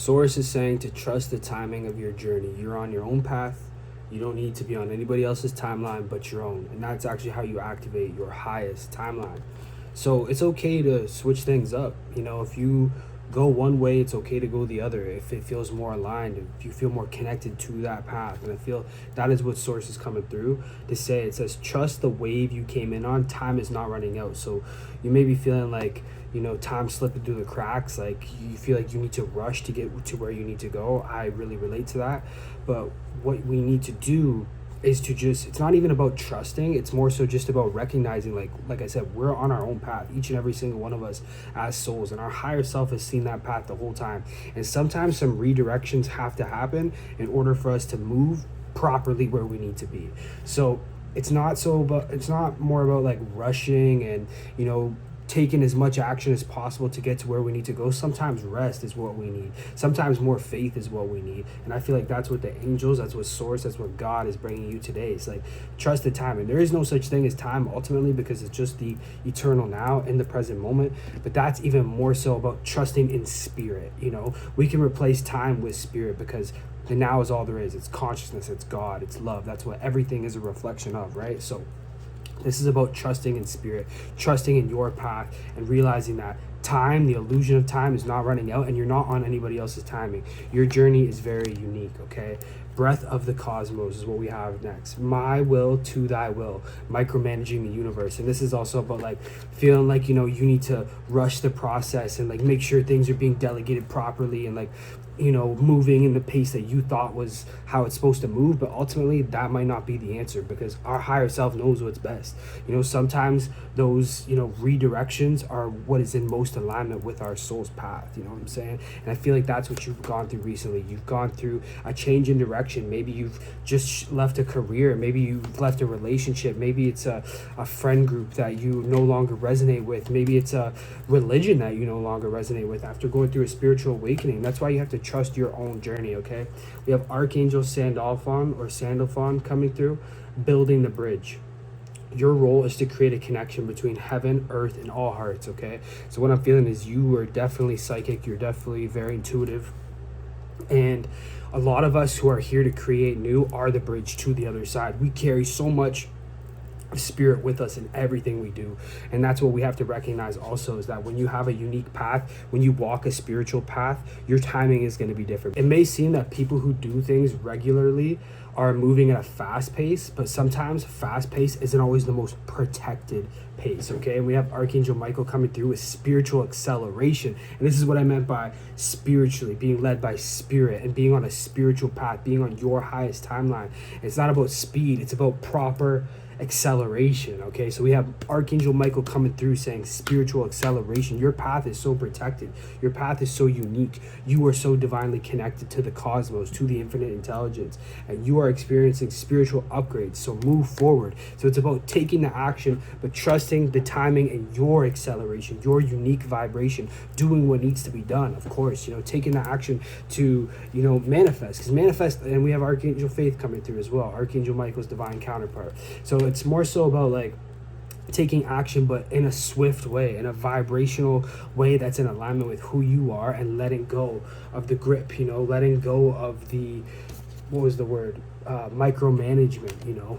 Source is saying to trust the timing of your journey. You're on your own path. You don't need to be on anybody else's timeline but your own. And that's actually how you activate your highest timeline. So it's okay to switch things up. If you go one way, it's okay to go the other if it feels more aligned, if you feel more connected to that path. And I feel that is what Source is coming through to say. It says, trust the wave you came in on. Time is not running out. So you may be feeling like, time slipping through the cracks, like you feel like you need to rush to get to where you need to go. I really relate to that. But what we need to do is to just, it's not even about trusting, it's more so just about recognizing, like I said, we're on our own path, each and every single one of us as souls, and our higher self has seen that path the whole time. And sometimes some redirections have to happen in order for us to move properly where we need to be. So it's not more about like rushing and taking as much action as possible to get to where we need to go. Sometimes rest is what we need. Sometimes more faith is what we need. And I feel like that's what the angels, that's what Source, that's what God is bringing you today. It's like, trust the time. And there is no such thing as time ultimately, because it's just the eternal now in the present moment. But that's even more so about trusting in spirit. We can replace time with spirit, because the now is all there is. It's consciousness, it's God, it's love. That's what everything is a reflection of, right? So this is about trusting in spirit, trusting in your path, and realizing that time, the illusion of time, is not running out, and you're not on anybody else's timing. Your journey is very unique, okay? Breath of the cosmos is what we have next. My will to thy will, micromanaging the universe. And this is also about like feeling like, you need to rush the process and like make sure things are being delegated properly, and like, moving in the pace that you thought was how it's supposed to move. But ultimately that might not be the answer, because our higher self knows what's best. Sometimes those, redirections are what is in most alignment with our soul's path. You know what I'm saying? And I feel like that's what you've gone through recently. You've gone through a change in direction. Maybe you've just left a career. Maybe you've left a relationship. Maybe it's a friend group that you no longer resonate with. Maybe it's a religion that you no longer resonate with after going through a spiritual awakening. That's why you have to trust your own journey, okay? We have Archangel Sandalphon coming through, building the bridge. Your role is to create a connection between heaven, earth, and all hearts, okay? So what I'm feeling is you are definitely psychic. You're definitely very intuitive. And a lot of us who are here to create new are the bridge to the other side. We carry so much spirit with us in everything we do, and that's what we have to recognize also, is that when you have a unique path, when you walk a spiritual path, your timing is going to be different. It may seem that people who do things regularly are moving at a fast pace, but sometimes fast pace isn't always the most protected pace, okay? And we have Archangel Michael coming through with spiritual acceleration, and this is what I meant by spiritually, being led by spirit and being on a spiritual path, being on your highest timeline. It's not about speed, it's about proper acceleration, okay? So we have Archangel Michael coming through saying spiritual acceleration. Your path is so protected. Your path is so unique. You are so divinely connected to the cosmos, to the infinite intelligence, and you are experiencing spiritual upgrades. So move forward. So it's about taking the action, but trusting the timing and your acceleration, your unique vibration, doing what needs to be done. Of course, taking the action to, manifest, because manifest, and we have Archangel Faith coming through as well, Archangel Michael's divine counterpart. So it's more so about like taking action, but in a swift way, in a vibrational way that's in alignment with who you are, and letting go of the grip, letting go of the, what was the word? Micromanagement,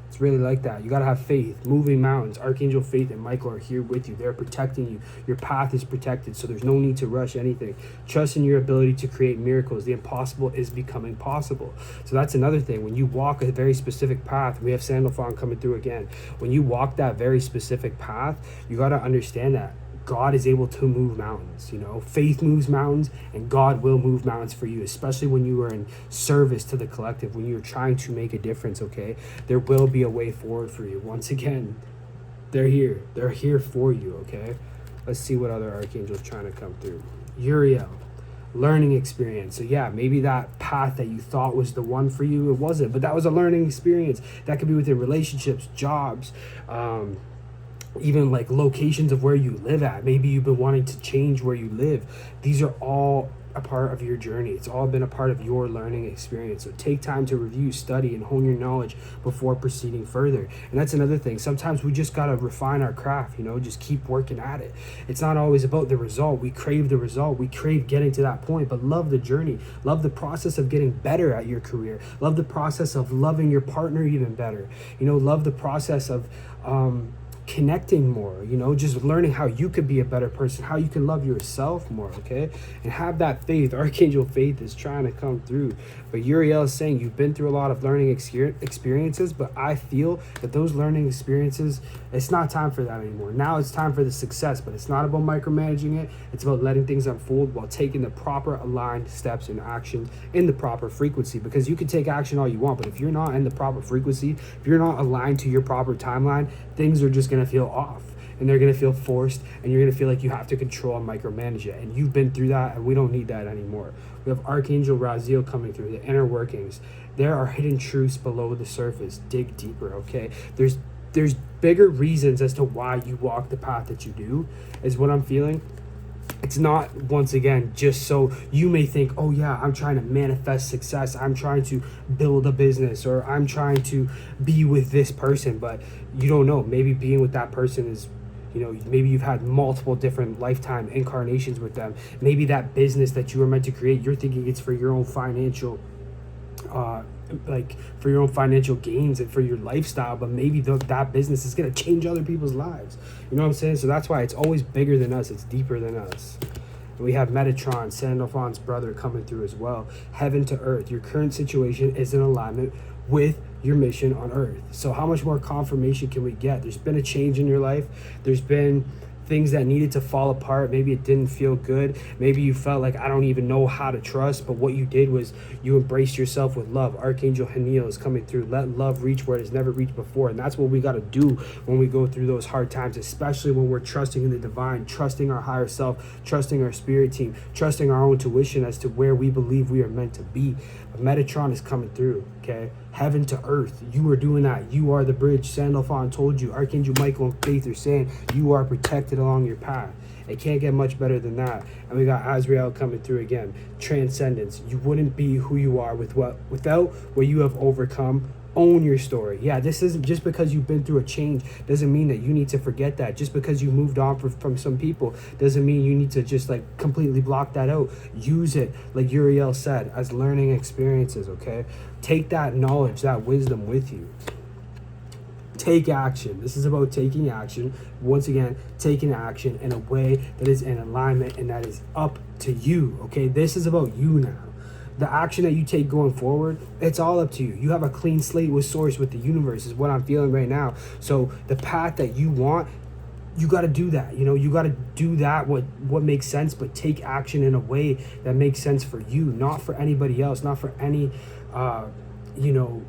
It's really like that. You got to have faith. Moving mountains. Archangel Faith and Michael are here with you. They're protecting you. Your path is protected, so there's no need to rush anything. Trust in your ability to create miracles. The impossible is becoming possible. So that's another thing. When you walk a very specific path, we have Sandalphon coming through again. When you walk that very specific path, you got to understand that God is able to move mountains. Faith moves mountains, and God will move mountains for you, especially when you are in service to the collective, when you're trying to make a difference, okay? There will be a way forward for you. Once again, they're here. They're here for you, okay? Let's see what other archangels trying to come through. Uriel, learning experience. So yeah, maybe that path that you thought was the one for you, it wasn't, but that was a learning experience. That could be within relationships, jobs, even like locations of where you live at. Maybe you've been wanting to change where you live. These are all a part of your journey. It's all been a part of your learning experience. So take time to review, study, and hone your knowledge before proceeding further. And that's another thing. Sometimes we just got to refine our craft, just keep working at it. It's not always about the result. We crave the result. We crave getting to that point, but love the journey. Love the process of getting better at your career. Love the process of loving your partner even better. Love the process of connecting more, just learning how you could be a better person, how you can love yourself more, okay? And have that faith. Archangel faith is trying to come through. But Uriel is saying you've been through a lot of learning experiences, but I feel that those learning experiences, it's not time for that anymore. Now it's time for the success, but it's not about micromanaging it. It's about letting things unfold while taking the proper aligned steps and actions in the proper frequency, because you can take action all you want, but if you're not in the proper frequency, if you're not aligned to your proper timeline, things are just going to feel off, and they're going to feel forced, and you're going to feel like you have to control and micromanage it. And you've been through that, and we don't need that anymore. We have Archangel Raziel coming through, the inner workings. There are hidden truths below the surface. Dig deeper, okay? There's bigger reasons as to why you walk the path that you do, is what I'm feeling. It's not, once again, just so you may think, oh yeah, I'm trying to manifest success, I'm trying to build a business, or I'm trying to be with this person. But you don't know, maybe being with that person is, maybe you've had multiple different lifetime incarnations with them. Maybe that business that you were meant to create, you're thinking it's for your own financial for your own financial gains and for your lifestyle, but maybe that business is going to change other people's lives. You know what I'm saying? So that's why it's always bigger than us. It's deeper than us. And we have Metatron, Sandalphon's brother, coming through as well. Heaven to earth. Your current situation is in alignment with your mission on earth. So how much more confirmation can we get? There's been a change in your life. There's been things that needed to fall apart. Maybe it didn't feel good. Maybe you felt like, I don't even know how to trust, but what you did was you embraced yourself with love. Archangel Haniel is coming through. Let love reach where it has never reached before. And that's what we got to do when we go through those hard times, especially when we're trusting in the divine, trusting our higher self, trusting our spirit team, trusting our own intuition as to where we believe we are meant to be. But Metatron is coming through, okay? Heaven to earth. You are doing that. You are the bridge. Sandalphon told you. Archangel Michael and Faith are saying you are protected along your path. It can't get much better than that. And we got Azrael coming through again. Transcendence. You wouldn't be who you are without what you have overcome. Own your story. Yeah, this isn't just because you've been through a change doesn't mean that you need to forget that. Just because you moved on from some people doesn't mean you need to just completely block that out. Use it, like Uriel said, as learning experiences, okay? Take that knowledge, that wisdom with you. Take action. This is about taking action. Once again, taking action in a way that is in alignment and that is up to you, okay? This is about you now. The action that you take going forward, it's all up to you. You have a clean slate with source, with the universe, is what I'm feeling right now. So the path that you want, you got to do that. You got to do that, what makes sense, but take action in a way that makes sense for you, not for anybody else, not for any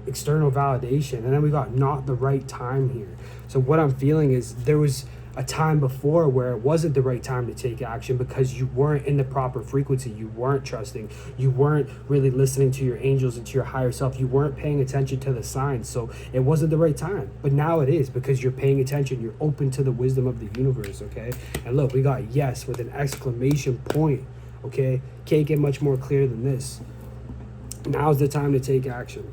external validation. And then we got not the right time here. So what I'm feeling is there was a time before where it wasn't the right time to take action because you weren't in the proper frequency. You weren't trusting. You weren't really listening to your angels and to your higher self. You weren't paying attention to the signs. So it wasn't the right time. But now it is, because you're paying attention. You're open to the wisdom of the universe, okay? And look, we got yes with an exclamation point, okay? Can't get much more clear than this. Now's the time to take action.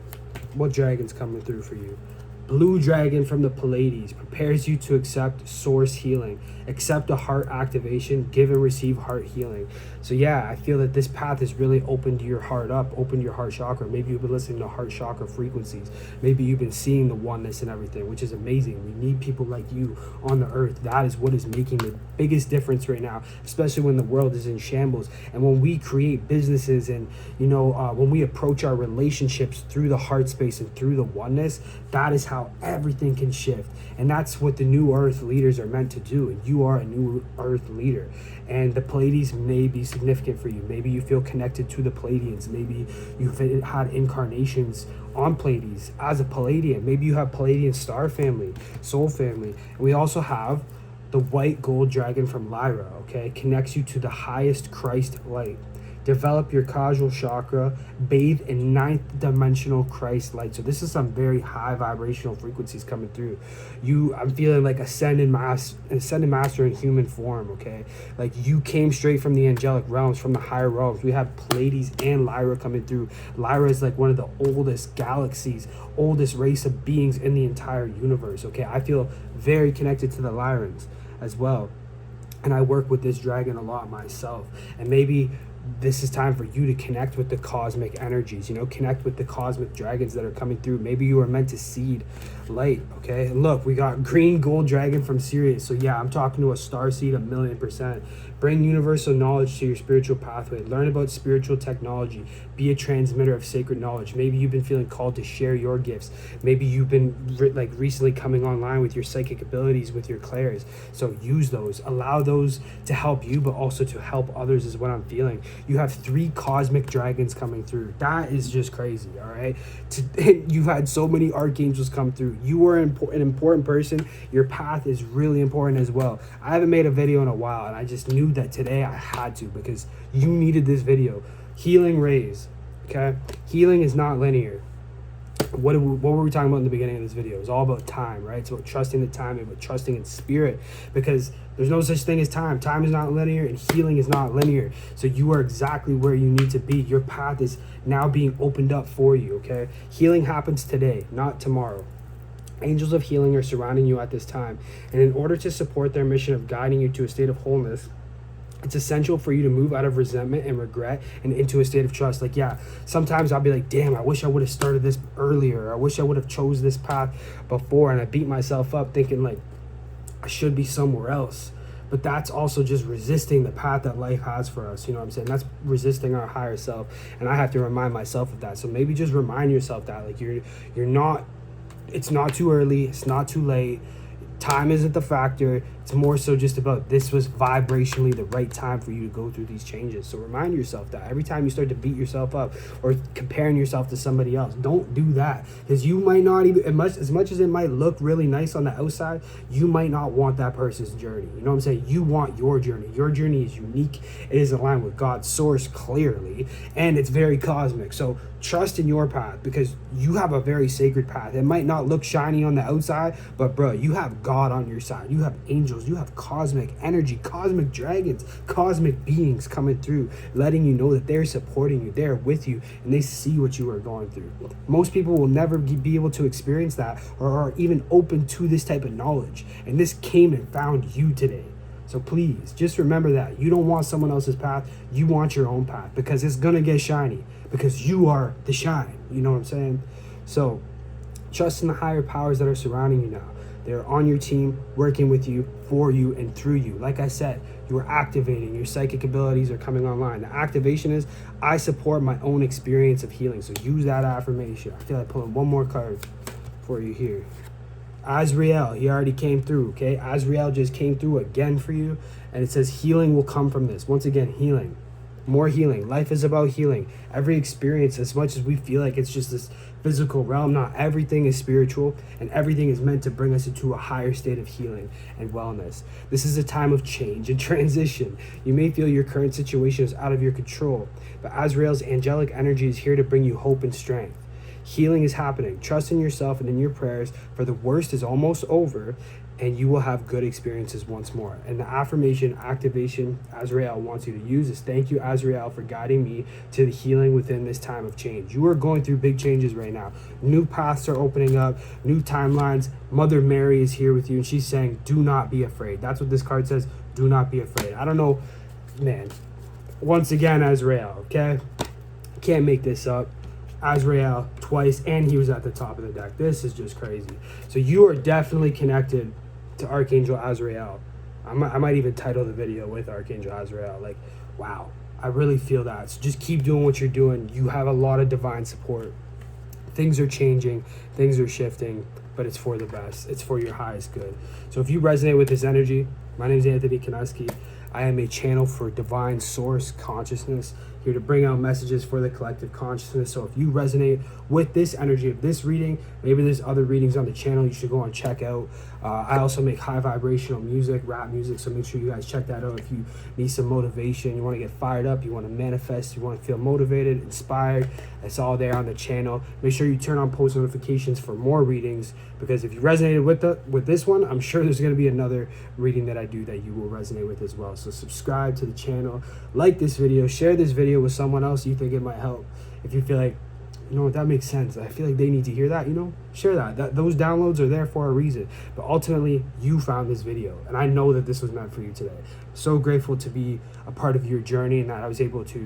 What dragon's coming through for you? Blue dragon from the Pleiades prepares you to accept source healing. Accept a heart activation. Give and receive heart healing. So yeah, I feel that this path has really opened your heart up, opened your heart chakra. Maybe you've been listening to heart chakra frequencies. Maybe you've been seeing the oneness and everything, which is amazing. We need people like you on the earth. That is what is making the biggest difference right now, especially when the world is in shambles. And when we create businesses and, when we approach our relationships through the heart space and through the oneness, that is how everything can shift. And that's what the new earth leaders are meant to do. And you are a new earth leader. And the Pleiades may be significant for you. Maybe you feel connected to the Pleiadians. Maybe you've had incarnations on Pleiades as a Pleiadian. Maybe you have Pleiadian star family, soul family. And we also have the white gold dragon from Lyra, okay? Connects you to the highest Christ light. develop your causal chakra, bathe in ninth dimensional Christ light. So this is some very high vibrational frequencies coming through. I'm feeling like ascended master in human form, okay? Like you came straight from the angelic realms, from the higher realms. We have Pleiades and Lyra coming through. Lyra is like one of the oldest galaxies, oldest race of beings in the entire universe, okay? I feel very connected to the Lyrans as well. And I work with this dragon a lot myself. And maybe this is time for you to connect with the cosmic energies, connect with the cosmic dragons that are coming through. Maybe you are meant to seed light, okay? And look, we got green gold dragon from Sirius. So yeah, I'm talking to a star seed 1,000,000%. Bring universal knowledge to your spiritual pathway. Learn about spiritual technology. Be a transmitter of sacred knowledge. Maybe you've been feeling called to share your gifts. Maybe you've been recently coming online with your psychic abilities, with your clairs. So use those. Allow those to help you, but also to help others is what I'm feeling. You have 3 cosmic dragons coming through. That is just crazy, all right? You've had so many archangels come through. You are an important person. Your path is really important as well. I haven't made a video in a while, and I just knew that today I had to because you needed this video. Healing rays, okay? Healing is not linear. What were we talking about in the beginning of this video? It's all about time, right? It's about trusting the time and about trusting in spirit, because there's no such thing as time. Time is not linear and healing is not linear. So you are exactly where you need to be. Your path is now being opened up for you, okay? Healing happens today, not tomorrow. Angels of healing are surrounding you at this time. And in order to support their mission of guiding you to a state of wholeness, it's essential for you to move out of resentment and regret and into a state of trust. Like, yeah, sometimes I'll be like, damn, I wish I would have started this earlier. I wish I would have chose this path before. And I beat myself up thinking like I should be somewhere else. But that's also just resisting the path that life has for us. You know what I'm saying? That's resisting our higher self. And I have to remind myself of that. So maybe just remind yourself that like you're not, it's not too early. It's not too late. Time isn't the factor. It's more so just about this was vibrationally the right time for you to go through these changes. So remind yourself that every time you start to beat yourself up or comparing yourself to somebody else, don't do that, because you might not even, as much as it might look really nice on the outside, you might not want that person's journey. You know what I'm saying? You want your journey. Your journey is unique. It is aligned with God's source clearly, and it's very cosmic. So trust in your path, because you have a very sacred path. It might not look shiny on the outside, but bro, you have God on your side. You have angels. You have cosmic energy, cosmic dragons, cosmic beings coming through, letting you know that they're supporting you, they're with you, and they see what you are going through. Most people will never be able to experience that or are even open to this type of knowledge. And this came and found you today. So please, just remember that. You don't want someone else's path. You want your own path, because it's going to get shiny, because you are the shine. You know what I'm saying? So trust in the higher powers that are surrounding you now. They're on your team, working with you, for you, and through you. Like I said, you are activating. Your psychic abilities are coming online. The activation is, I support my own experience of healing. So use that affirmation. I feel like pulling one more card for you here. Azrael, he already came through, okay? Azrael just came through again for you. And it says healing will come from this. Once again, healing. More healing. Life is about healing. Every experience, as much as we feel like it's just this physical realm, not everything is spiritual, and everything is meant to bring us into a higher state of healing and wellness. This is a time of change and transition. You may feel your current situation is out of your control, but Azrael's angelic energy is here to bring you hope and strength. Healing is happening. Trust in yourself and in your prayers, for the worst is almost over, and you will have good experiences once more. And the affirmation activation Azrael wants you to use is, thank you, Azrael, for guiding me to the healing within this time of change. You are going through big changes right now. New paths are opening up, new timelines. Mother Mary is here with you, and she's saying, do not be afraid. That's what this card says. Do not be afraid. I don't know, man. Once again, Azrael, okay? Can't make this up. Azrael twice, and he was at the top of the deck. This is just crazy. So you are definitely connected to Archangel Azrael. I might even title the video with Archangel Azrael. Like, wow, I really feel that. So just keep doing what you're doing. You have a lot of divine support. Things are changing, things are shifting, but it's for the best. It's for your highest good. So if you resonate with this energy, my name is Anthony Kaneski. I am a channel for divine source consciousness here to bring out messages for the collective consciousness. So if you resonate with this energy of this reading, maybe there's other readings on the channel you should go and check out. I also make high vibrational music, rap music, so make sure you guys check that out. If you need some motivation, you want to get fired up, you want to manifest, you want to feel motivated, inspired, it's all there on the channel. Make sure you turn on post notifications for more readings, because if you resonated with this one, I'm sure there's going to be another reading that I do that you will resonate with as well. So subscribe to the channel, like this video, share this video with someone else you think it might help. If you feel like, you know what, that makes sense, I feel like they need to hear that, you know, share that. Those downloads are there for a reason. But ultimately, you found this video, and I know that this was meant for you today. So grateful to be a part of your journey, and that I was able to,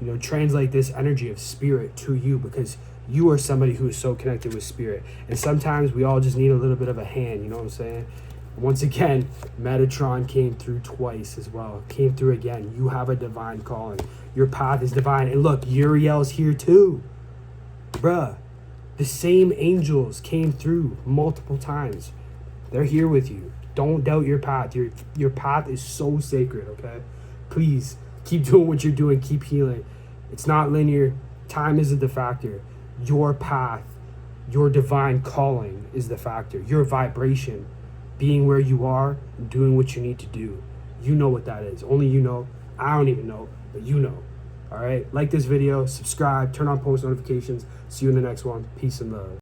you know, translate this energy of spirit to you, because you are somebody who is so connected with spirit. And sometimes we all just need a little bit of a hand, you know what I'm saying? Once again, Metatron came through twice as well. Came through again. You have a divine calling. Your path is divine. And look, Uriel's here too. Bruh, the same angels came through multiple times. They're here with you. Don't doubt your path. Your path is so sacred, okay? Please, keep doing what you're doing. Keep healing. It's not linear. Time isn't the factor. Your path, your divine calling is the factor. Your vibration, being where you are, doing what you need to do. You know what that is. Only you know. I don't even know, but you know. All right, like this video, subscribe, turn on post notifications. See you in the next one. Peace and love.